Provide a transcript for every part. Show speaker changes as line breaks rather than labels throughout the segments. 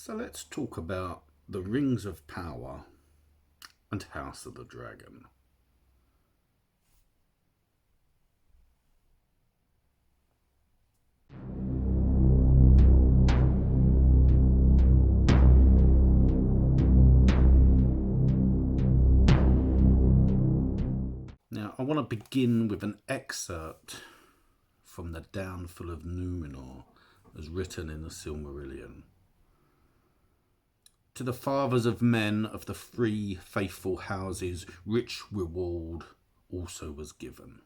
So let's talk about the Rings of Power and House of the Dragon. Now, I want to begin with an excerpt from the Downfall of Númenor, as written in the Silmarillion. To the fathers of men of the free, faithful houses, rich reward also was given.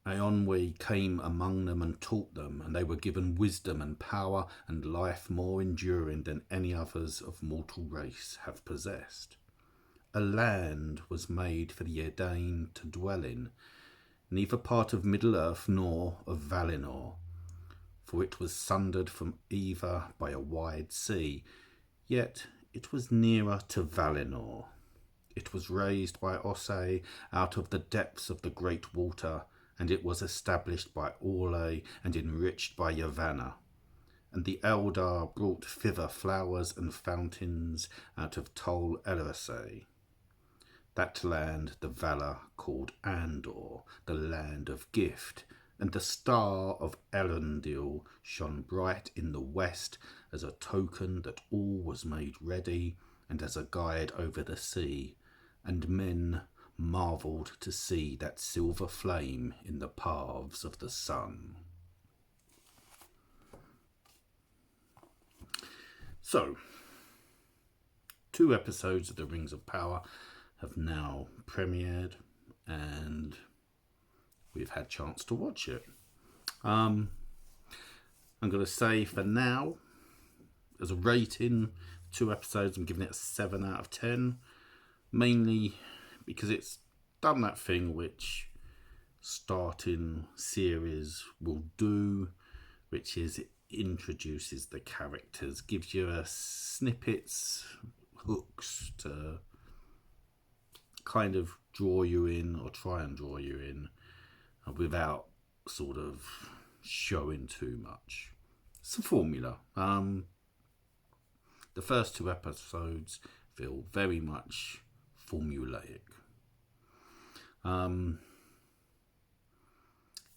Eonwe came among them and taught them, and they were given wisdom and power and life more enduring than any others of mortal race have possessed. A land was made for the Edain to dwell in, neither part of Middle-earth nor of Valinor, for it was sundered from either by a wide sea, yet it was nearer to Valinor. It was raised by Ossé out of the depths of the great water, and it was established by Orlé and enriched by Yavanna. And the Eldar brought thither flowers and fountains out of Tol Eressëi. That land the Valar called Andor, the land of gift, and the star of Elendil shone bright in the west as a token that all was made ready, and as a guide over the sea, and men marvelled to see that silver flame in the paths of the sun. So, 2 episodes of The Rings of Power have now premiered, and we've had a chance to watch it. I'm going to say for now, as a rating, 2 episodes, I'm giving it a 7 out of 10, mainly because it's done that thing which starting series will do, which is it introduces the characters, gives you snippets, hooks to kind of draw you in, or try and draw you in, without sort of showing too much. It's a formula. The first 2 episodes feel very much formulaic.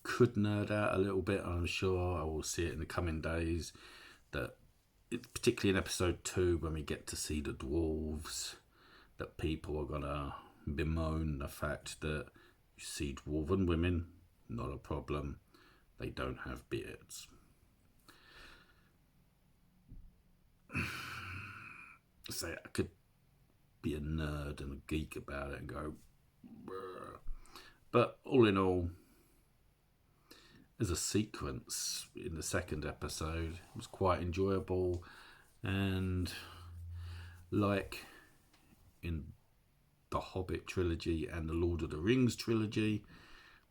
Could nerd out a little bit. I'm sure I will see it in the coming days. That particularly in episode 2, when we get to see the dwarves, that people are gonna bemoan the fact that you see dwarven women, not a problem, they don't have beards. So I could be a nerd and a geek about it and go, brr. But all in all, as a sequence in the second episode, it was quite enjoyable, and like in the Hobbit trilogy and the Lord of the Rings trilogy,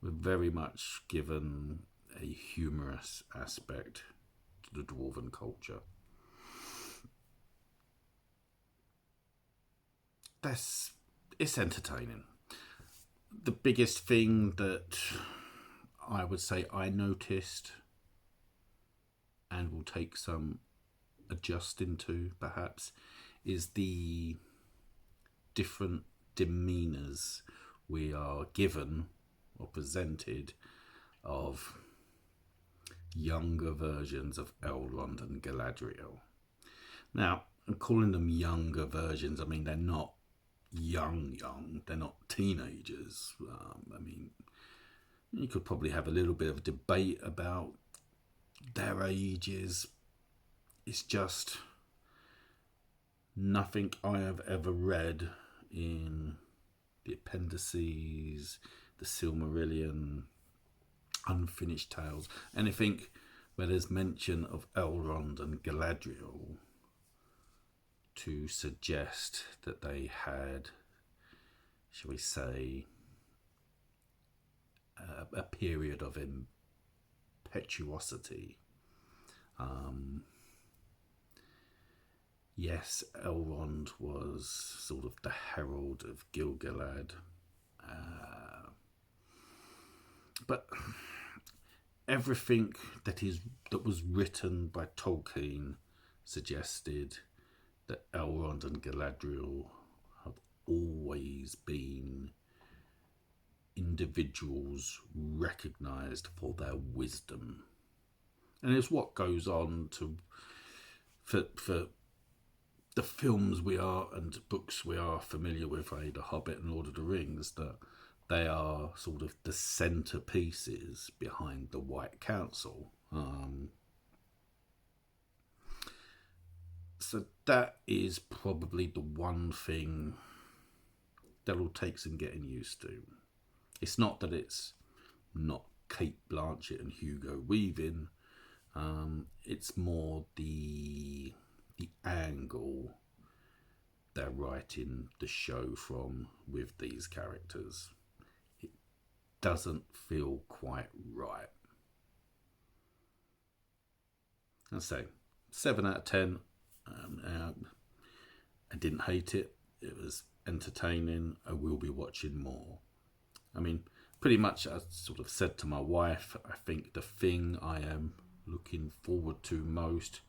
we're very much given a humorous aspect to the dwarven culture. It's entertaining. The biggest thing that I would say I noticed, and will take some adjusting to perhaps, is the different demeanours we are given or presented of younger versions of Elrond and Galadriel. Now, I'm calling them younger versions. I mean, they're not young. They're not teenagers. I mean, you could probably have a little bit of a debate about their ages. It's just nothing I have ever read in the appendices, the Silmarillion, Unfinished Tales, anything where there's mention of Elrond and Galadriel to suggest that they had, shall we say, a period of impetuosity. Yes, Elrond was sort of the herald of Gil-galad, but everything that was written by Tolkien suggested that Elrond and Galadriel have always been individuals recognised for their wisdom. And it's what goes on for the films we are and books we are familiar with, The Hobbit and Lord of the Rings, that they are sort of the centerpieces behind the White Council. So that is probably the one thing that'll take some getting used to. It's not that it's not Kate Blanchett and Hugo Weaving. It's more the angle they're writing the show from with these characters. It doesn't feel quite right. I'd say 7 out of 10. I didn't hate it. It was entertaining. I will be watching more. I mean, pretty much I sort of said to my wife, I think the thing I am looking forward to most,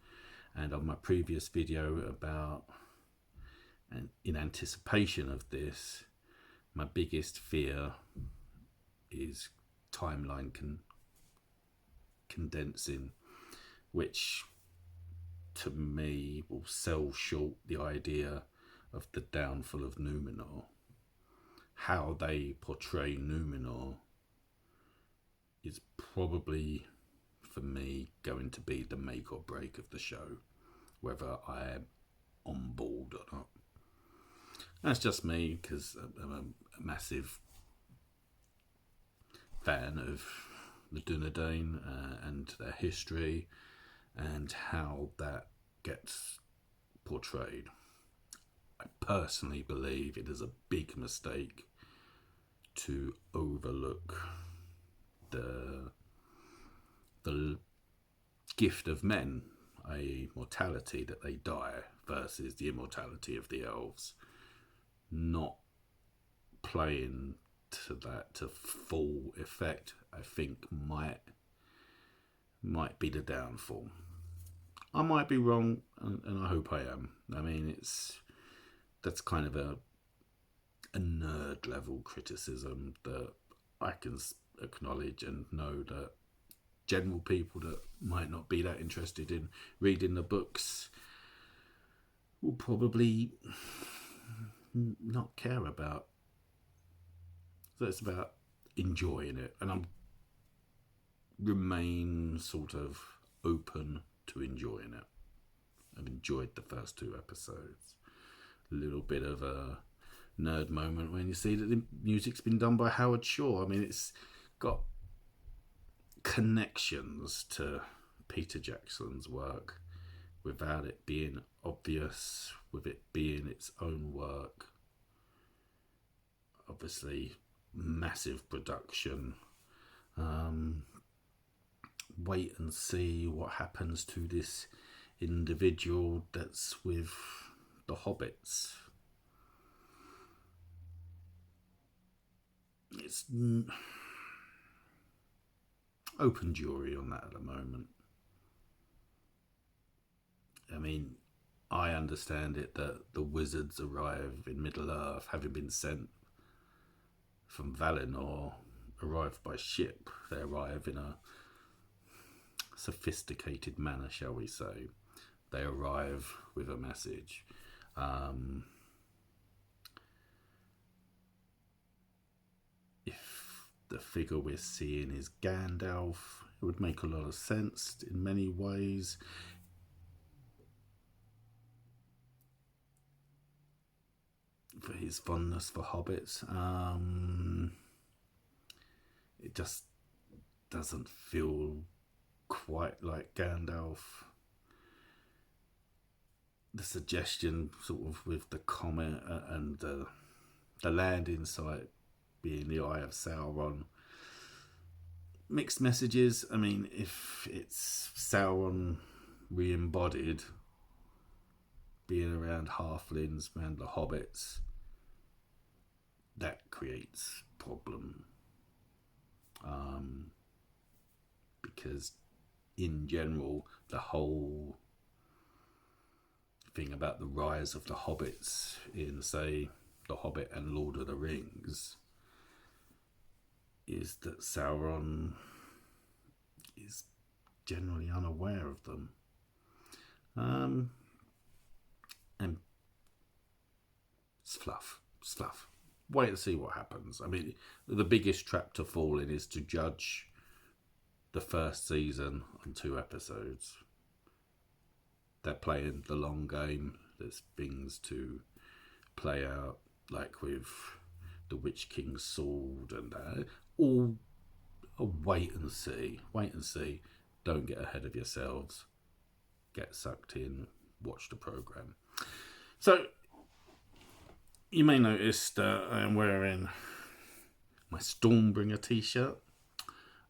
and on my previous video about, and in anticipation of this, my biggest fear is timeline condensing, which to me will sell short the idea of the downfall of Numenor. How they portray Numenor is probably, for me, going to be the make or break of the show, whether I am on board or not. That's just me, because I'm a massive fan of the Dunedain and their history and how that gets portrayed. I personally believe it is a big mistake to overlook the gift of men, i.e. mortality, that they die, versus the immortality of the elves. Not playing to that to full effect, I think might be the downfall. I might be wrong, and I hope I am. I mean, that's kind of a nerd level criticism that I can acknowledge and know that general people that might not be that interested in reading the books will probably not care about. So it's about enjoying it, and I'm remain sort of open to enjoying it. I've enjoyed the first 2 episodes. A little bit of a nerd moment when you see that the music's been done by Howard Shore. I mean, it's got connections to Peter Jackson's work without it being obvious, with it being its own work. Obviously, massive production. Wait and see what happens to this individual that's with the hobbits. It's open jury on that at the moment. I mean, I understand it that the wizards arrive in Middle-earth, having been sent from Valinor, arrive by ship. They arrive in a sophisticated manner, shall we say. They arrive with a message. If the figure we're seeing is Gandalf, it would make a lot of sense in many ways. For his fondness for hobbits. It just doesn't feel quite like Gandalf. The suggestion sort of with the comet and the landing site being the Eye of Sauron. Mixed messages. I mean, if it's Sauron re-embodied, being around halflings, around the hobbits, that creates problem. Because in general, the whole thing about the rise of the hobbits in, say, The Hobbit and Lord of the Rings is that Sauron is generally unaware of them. And it's fluff. It's fluff. Wait and see what happens. I mean, the biggest trap to fall in is to judge the first season on 2 episodes. They're playing the long game. There's things to play out, like with the Witch King's sword and all a wait and see. Wait and see. Don't get ahead of yourselves. Get sucked in. Watch the programme. So, you may notice that I am wearing my Stormbringer t-shirt.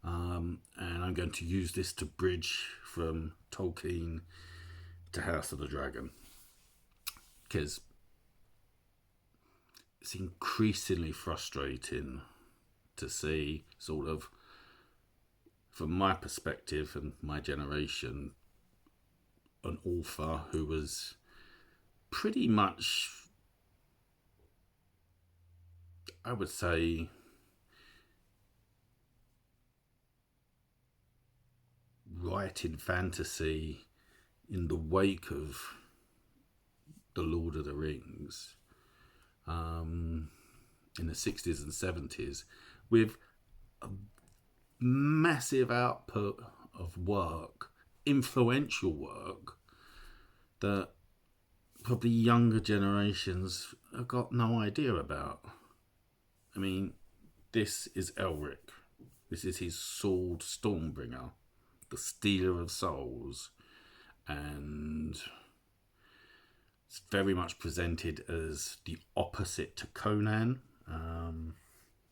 And I'm going to use this to bridge from Tolkien to House of the Dragon. Because it's increasingly frustrating to see, sort of, from my perspective and my generation, an author who was pretty much, I would say, writing fantasy in the wake of The Lord of the Rings in the 60s and 70s, with a massive output of work, influential work, that probably younger generations have got no idea about. I mean, this is Elric. This is his sword, Stormbringer, the Stealer of Souls, and it's very much presented as the opposite to Conan,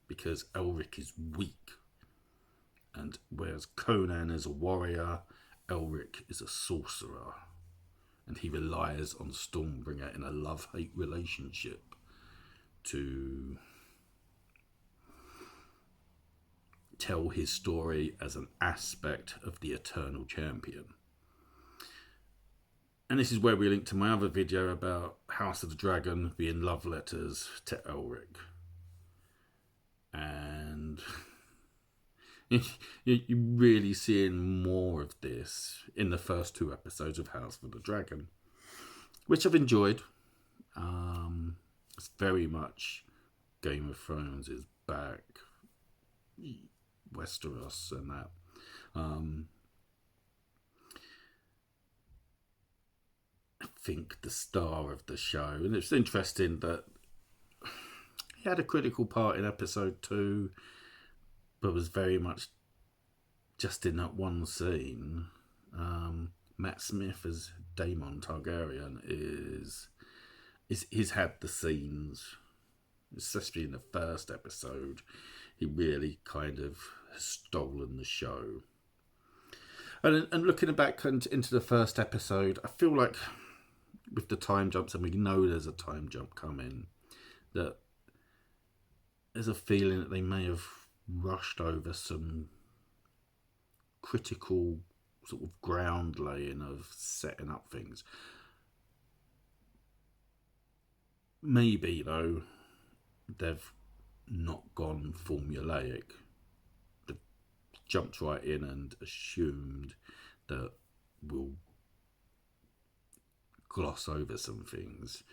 because Elric is weak, and whereas Conan is a warrior, Elric is a sorcerer, and he relies on Stormbringer in a love-hate relationship to tell his story as an aspect of the Eternal Champion. And this is where we link to my other video about House of the Dragon being love letters to Elric. And you're really seeing more of this in the first 2 episodes of House of the Dragon, which I've enjoyed. It's very much Game of Thrones is back, Westeros and that. I think the star of the show, and it's interesting that he had a critical part in episode 2, but was very much just in that one scene. Matt Smith as Daemon Targaryen he's had the scenes, especially in the first episode. He really kind of has stolen the show. And looking back into the first episode, I feel like with the time jumps, and we know there's a time jump coming, that there's a feeling that they may have rushed over some critical sort of ground laying of setting up things. Maybe, though, they've not gone formulaic. They've jumped right in and assumed that we'll gloss over some things.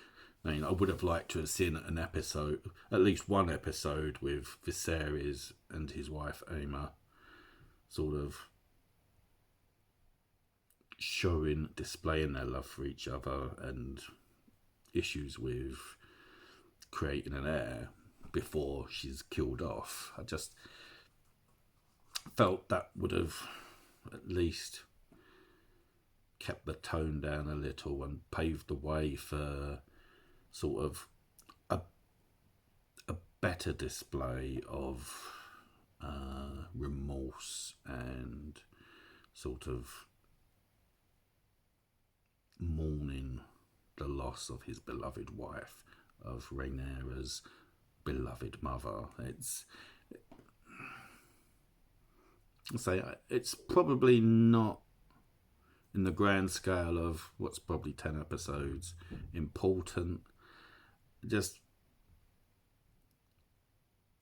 I mean, I would have liked to have seen an episode, at least one episode, with Viserys and his wife Aemma sort of displaying their love for each other and issues with creating an heir before she's killed off. I just felt that would have at least kept the tone down a little and paved the way for sort of a better display of remorse and sort of mourning the loss of his beloved wife, of Rhaenyra's beloved mother. It's probably not in the grand scale of what's probably 10 episodes, important. Just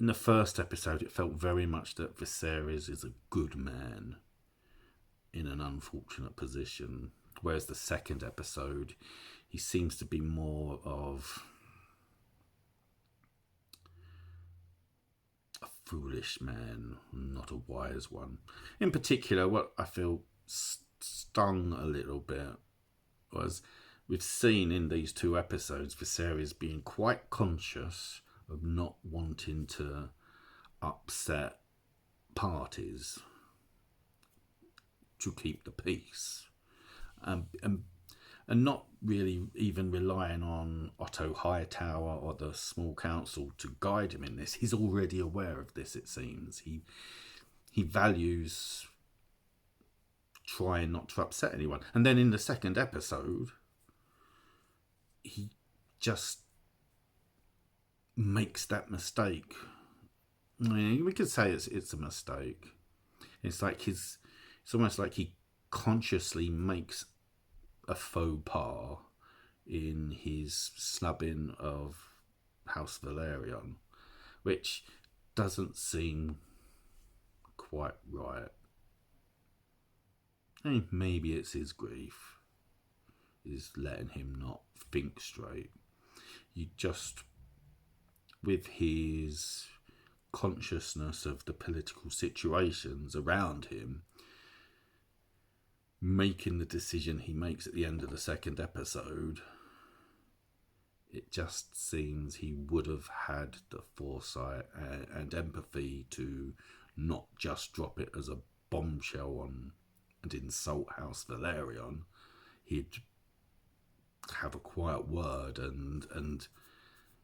in the first episode, it felt very much that Viserys is a good man in an unfortunate position. Whereas the second episode, he seems to be more of a foolish man, not a wise one. In particular, what I feel stung a little bit was we've seen in these two episodes Viserys being quite conscious of not wanting to upset parties to keep the peace, and not really even relying on Otto Hightower or the small council to guide him in this. He's already aware of this, it seems. He values trying not to upset anyone. And then in the second episode, he just makes that mistake. I mean, we could say it's a mistake. It's almost like he consciously makes a faux pas in his snubbing of House Valerion, which doesn't seem quite right. I mean, maybe it's his grief is letting him not think straight. With his consciousness of the political situations around him, making the decision he makes at the end of the second episode, it just seems he would have had the foresight and empathy to not just drop it as a bombshell on and insult House Valerion. He'd have a quiet word and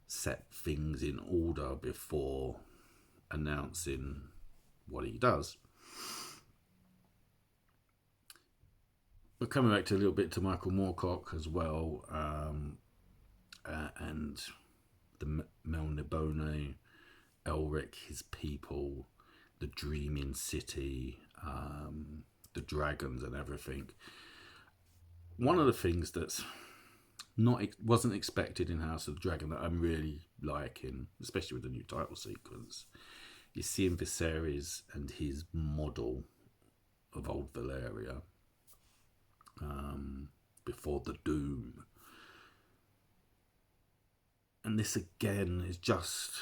set things in order before announcing what he does. But coming back to a little bit to Michael Moorcock as well, and the Melnibone, Elric, his people, the Dreaming City, the dragons and everything. One of the things that's wasn't expected in House of the Dragon that I'm really liking, especially with the new title sequence, is seeing Viserys and his model of old Valyria before the Doom. And this again is just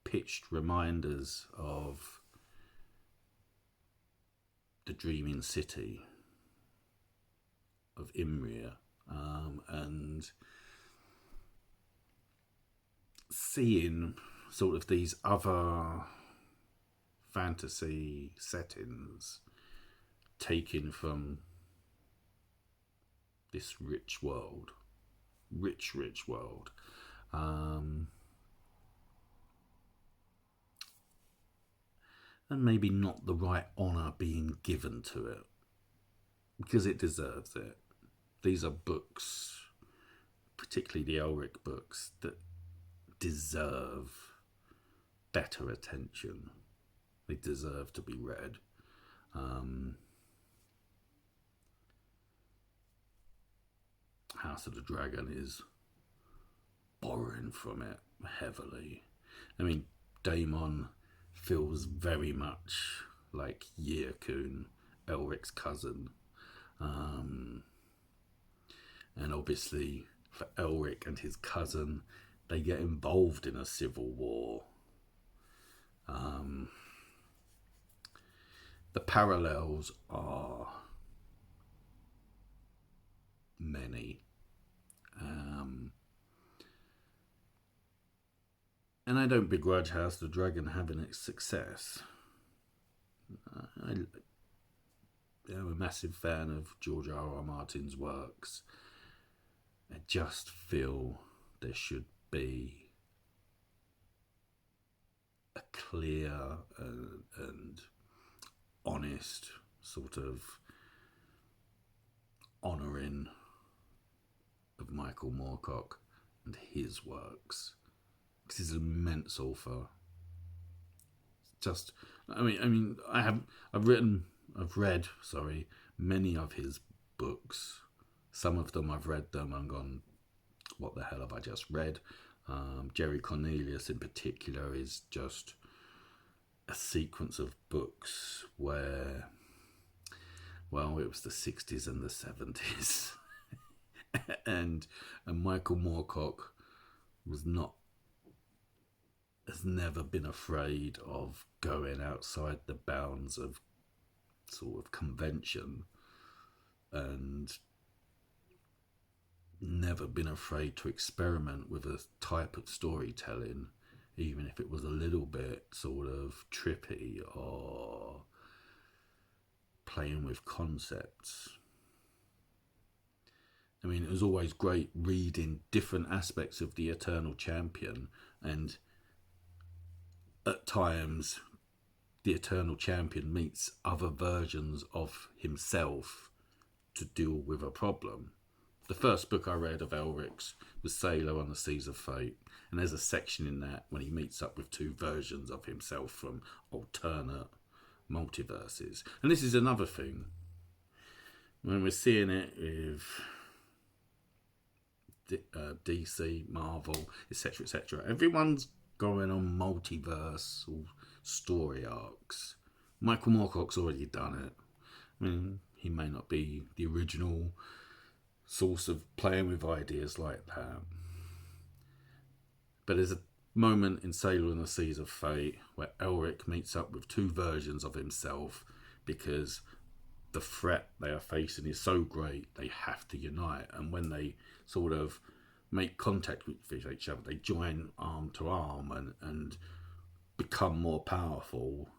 pitched reminders of the Dreaming City of Imria, and seeing sort of these other fantasy settings taken from this rich world, rich world, and maybe not the right honour being given to it, because it deserves it. These are books, particularly the Elric books, that deserve better attention. They deserve to be read. House of the Dragon is borrowing from it heavily. I mean, Daemon feels very much like Yearkun, Elric's cousin. And obviously, for Elric and his cousin, they get involved in a civil war. The parallels are many. And I don't begrudge House of the Dragon having its success. I'm a massive fan of George R.R. Martin's works. I just feel there should be a clear and honest sort of honouring of Michael Moorcock and his works, because he's an immense author. I've written I've read, many of his books. Some of them I've read them and gone, what the hell have I just read? Jerry Cornelius in particular is just a sequence of books where, well, it was the 60s and the 70s. and Michael Moorcock has never been afraid of going outside the bounds of sort of convention, and never been afraid to experiment with a type of storytelling, even if it was a little bit sort of trippy or playing with concepts. I mean, it was always great reading different aspects of the Eternal Champion, and at times the Eternal Champion meets other versions of himself to deal with a problem. The first book I read of Elric's was Sailor on the Seas of Fate, and there's a section in that when he meets up with two versions of himself from alternate multiverses. And this is another thing. When we're seeing it with DC, Marvel, etc., etc., everyone's going on multiverse or story arcs. Michael Moorcock's already done it. I mean, he may not be the original source of playing with ideas like that, but there's a moment in Sailor on the Seas of Fate where Elric meets up with two versions of himself because the threat they are facing is so great they have to unite, and when they sort of make contact with each other, they join arm to arm and become more powerful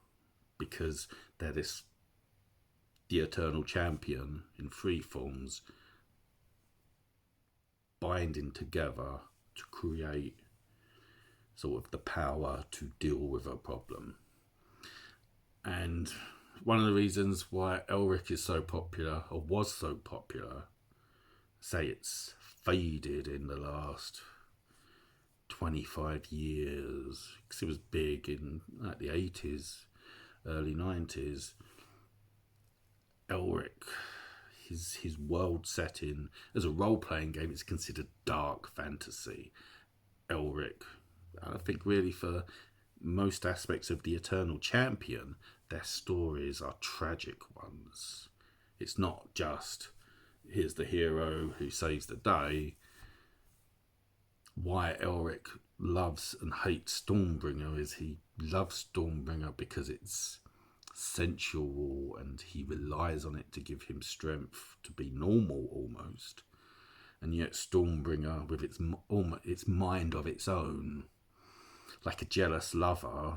because they're the Eternal Champion in three forms binding together to create sort of the power to deal with a problem. And one of the reasons why Elric is so popular, or was so popular, say it's faded in the last 25 years, because it was big in like the 80s, early 90s. Elric, his world setting as a role-playing game is considered dark fantasy. Elric, I think really for most aspects of the Eternal Champion, their stories are tragic ones. It's not just, here's the hero who saves the day. Why Elric loves and hates Stormbringer is he loves Stormbringer because it's sensual and he relies on it to give him strength to be normal almost. And yet Stormbringer, with its mind of its own, like a jealous lover,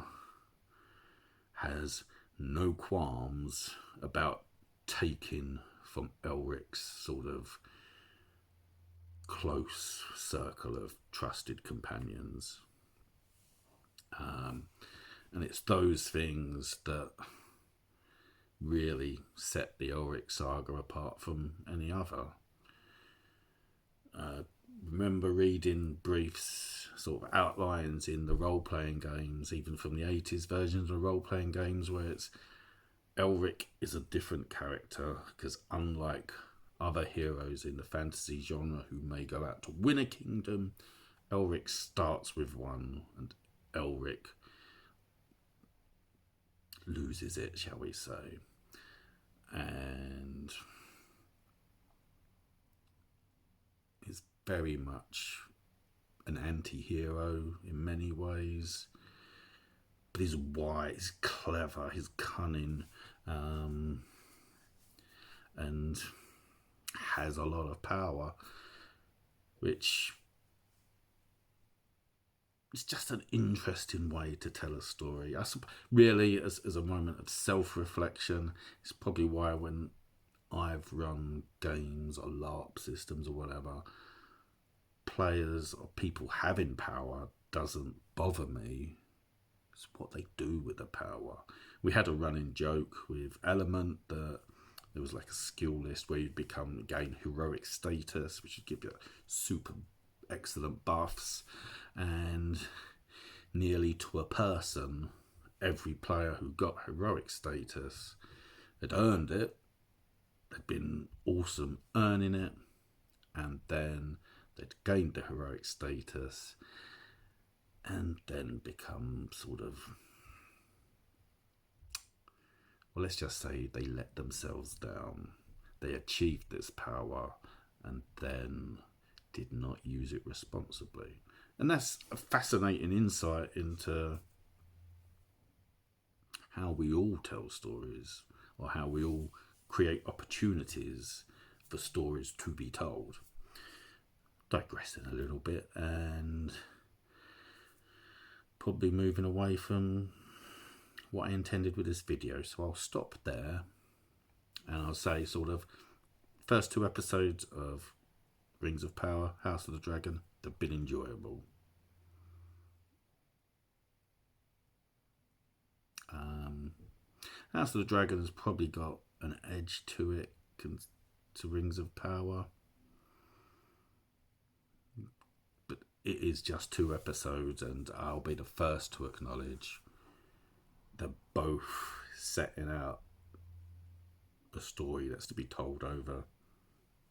has no qualms about taking from Elric's sort of close circle of trusted companions. And it's those things that really set the Elric saga apart from any other. Remember reading briefs, sort of outlines in the role-playing games, even from the 80s versions of role-playing games, where it's Elric is a different character, because unlike other heroes in the fantasy genre who may go out to win a kingdom, Elric starts with one, and Elric loses it, shall we say. And is very much an anti-hero in many ways, but he's wise, he's clever, he's cunning, and has a lot of power, which is just an interesting way to tell a story. Really, as a moment of self-reflection, it's probably why when I've run games or LARP systems or whatever, players or people having power doesn't bother me. It's what they do with the power. We had a running joke with Element that there was like a skill list where you'd gain heroic status, which would give you super excellent buffs, and nearly to a person, every player who got heroic status They'd earned it. They'd been awesome earning it. And then they'd gained the heroic status and then become sort of, well, let's just say they let themselves down. They achieved this power and then did not use it responsibly. And that's a fascinating insight into how we all tell stories, or how we all create opportunities for stories to be told. Digressing a little bit and probably moving away from what I intended with this video. So I'll stop there and I'll say sort of first 2 episodes of Rings of Power, House of the Dragon, they've been enjoyable. House of the Dragon has probably got an edge to it to Rings of Power. But it is just 2 episodes, and I'll be the first to acknowledge they're both setting out a story that's to be told over,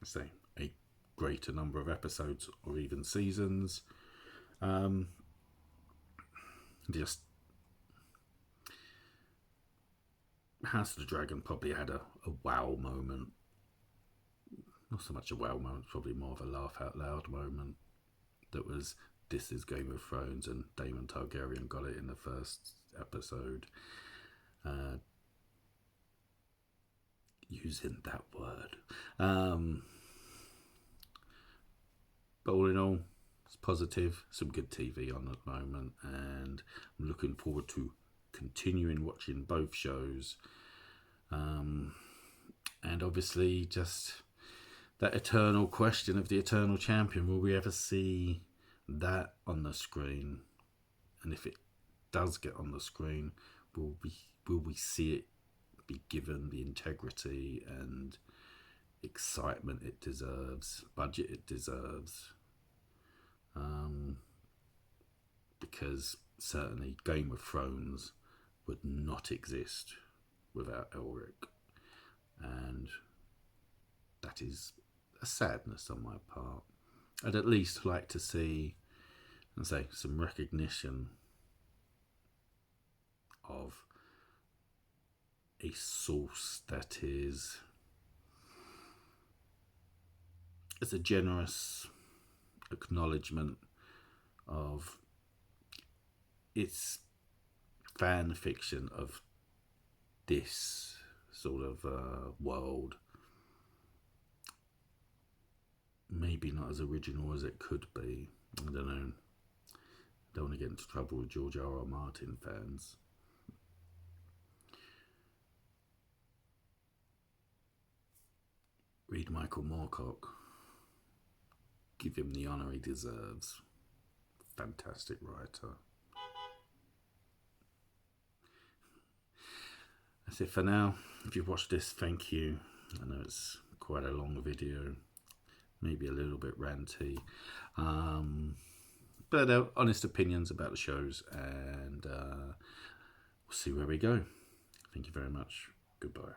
let's say, a greater number of episodes or even seasons. Just House of the Dragon probably had a wow moment. Not so much a wow moment, probably more of a laugh out loud moment. That was, this is Game of Thrones, and Daemon Targaryen got it in the first episode. Using that word. But all in all, it's positive. Some good TV on at the moment, and I'm looking forward to continuing watching both shows. And obviously just that eternal question of the eternal champion. Will we ever see that on the screen? And if it does get on the screen, will we see it be given the integrity and excitement it deserves, budget it deserves? Because certainly Game of Thrones would not exist without Elric, and that is a sadness on my part. I'd at least like to see, and say, some recognition of a source that is as a generous acknowledgement of its fan fiction of this sort of world. Maybe not as original as it could be. I don't know. Don't want to get into trouble with George R.R. Martin fans. Read Michael Moorcock. Give him the honour he deserves. Fantastic writer. That's it for now. If you've watched this, thank you. I know it's quite a long video, maybe a little bit ranty, but honest opinions about the shows, and we'll see where we go. Thank you very much. Goodbye.